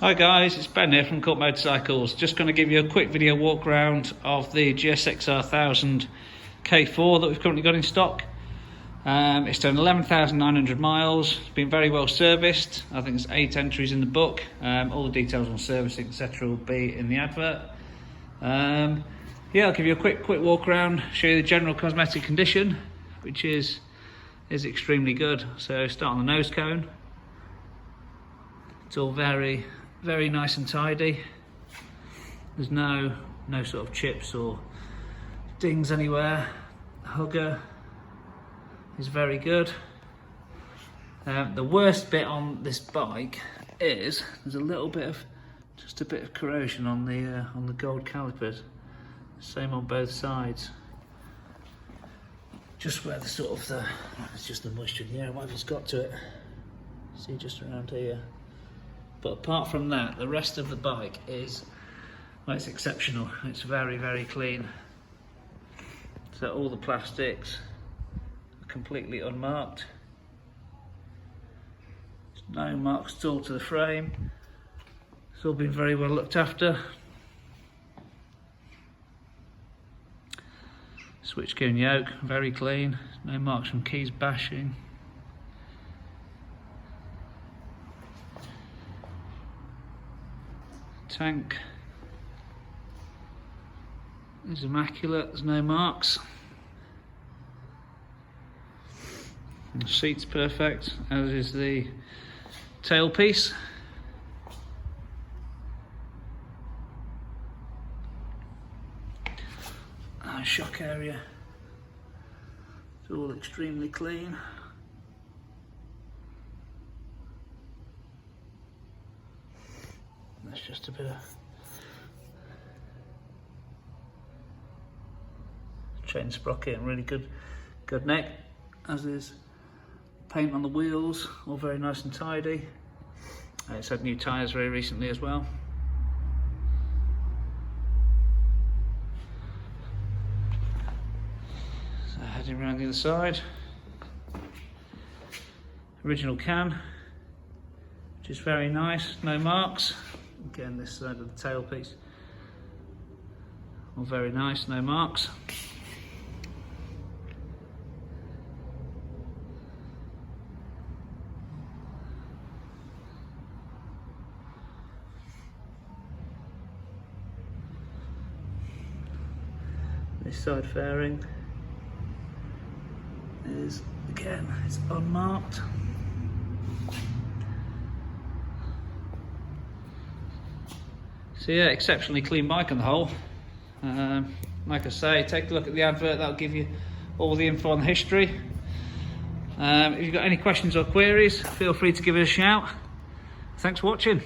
Hi guys, it's Ben here from Court Motorcycles. Just going to give you a quick video walk around of the GSXR1000 K4 that we've currently got in stock. It's done 11,900 miles, it's been very well serviced. I think there's 8 entries in the book. All the details on servicing etc will be in the advert. Yeah, I'll give you a quick walk around, show you the general cosmetic condition, which is extremely good. So start on the nose cone. It's all very nice and tidy. There's no sort of chips or dings anywhere. The hugger is very good. The worst bit on this bike is there's just a bit of corrosion on the gold calipers. Same on both sides. Just where it's just the moisture in the air, whatever's got to it. See, just around here. But apart from that, the rest of the bike is, well, it's exceptional. It's very clean. So all the plastics are completely unmarked. There's no marks at all to the frame. It's all been very well looked after. Switch gear and yoke, very clean. No marks from keys bashing. Tank is immaculate, there's no marks. And the seat's perfect, as is the tailpiece. Shock area, it's all extremely clean. That's just a bit of chain sprocket and really good neck, as is paint on the wheels, all very nice and tidy. It's had new tyres very recently as well. So heading around the other side, original can, which is very nice, no marks. Again, this side of the tailpiece, all very nice, no marks. This side fairing is, again, it's unmarked. So yeah, exceptionally clean bike on the whole. Like I say, take a look at the advert, that'll give you all the info on the history. If you've got any questions or queries, feel free to give us a shout. Thanks for watching.